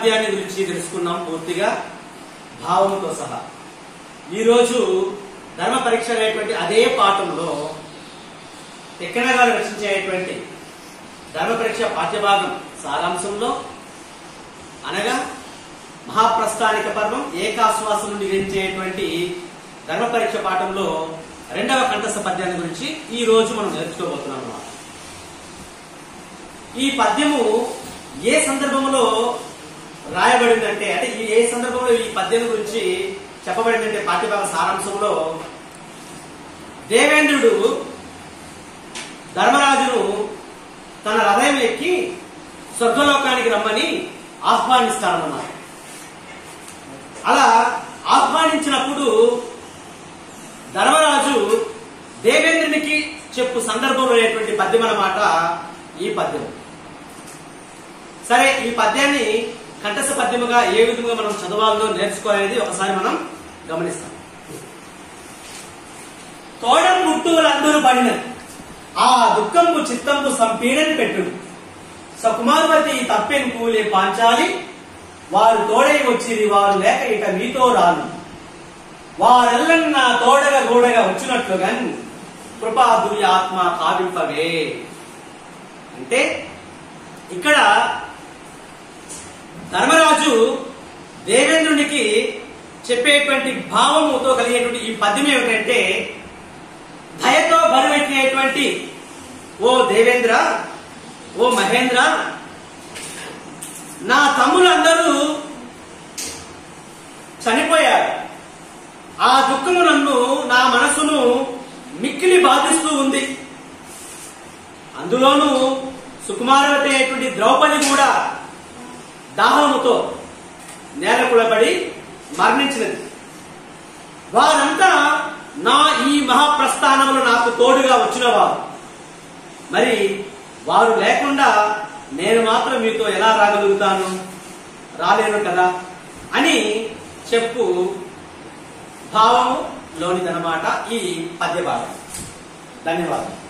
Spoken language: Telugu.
పద్యాన్ని గురించి తెలుసుకున్నాం పూర్తిగా భావముతో సహా. ఈరోజు ధర్మ పరీక్ష అనేటువంటి అదే పాఠంలో తిక్కన గారు రచించేటువంటి ధర్మ పరీక్ష పాఠ్యభాగం సారాంశంలో అనగా మహాప్రస్థానిక పర్వం ఏకాశ్వాసం నుండి గ్రహించేటువంటి ధర్మ పరీక్ష పాఠంలో రెండవ కంఠస్థ పద్యాన్ని గురించి ఈ రోజు మనం నేర్చుకోబోతున్నాం అన్నమాట. ఈ పద్యము ఏ సందర్భంలో రాయబడిందంటే, అంటే ఏ సందర్భంలో ఈ పద్యం గురించి చెప్పబడిందంటే పాఠ్యభాగ సారాంశంలో దేవేంద్రుడు ధర్మరాజును తన రథం ఎక్కి స్వర్గలోకానికి రమ్మని ఆహ్వానిస్తారన్నమాట. అలా ఆహ్వానించినప్పుడు ధర్మరాజు దేవేంద్రునికి చెప్పు సందర్భంలో అనేటువంటి పద్యం అన్నమాట ఈ పద్యం. సరే, ఈ పద్యాన్ని కంఠస్థ పద్యముగా ఏ విధంగా మనం చదవాలో నేర్చుకోవాలనేది ఒకసారి మనం గమనిస్తాం. తోడం ముట్టువులందరూ పడిన ఆ దుఃఖంపు చిత్తంపు సంపీడని పెట్టుడు సకుమార్వతి తప్పెన్ కూలే పాంచాలి వారు తోడై వచ్చిరి వారు లేక ఇక మీతో రాను వారెల్లన్నా తోడగా గోడగా వచ్చినట్లుగా కృపాదురి ఆత్మ కావింపవే. అంటే ఇక్కడ ధర్మరాజు దేవేంద్రునికి చెప్పేటువంటి భావముతో కలిగేటువంటి ఈ పద్యం ఏమిటంటే, దయతో బరువెక్కేటువంటి ఓ దేవేంద్ర, ఓ మహేంద్ర, నా తమ్ములందరూ చనిపోయారు. ఆ దుఃఖము నన్ను, నా మనసును మిక్కిలి బాధిస్తూ ఉంది. అందులోనూ సుకుమారవతి అయినటువంటి ద్రౌపది కూడా దాహముతో నేలకుడబడి మరణించినది. వారంతా నా ఈ మహాప్రస్థానంలో నాకు తోడుగా వచ్చిన వారు. మరి వారు లేకుండా నేను మాత్రం మీతో ఎలా రాగలుగుతాను? రాలేను కదా అని చెప్పు భావము లోనిదన్నమాట ఈ పద్య భాగం. ధన్యవాదాలు.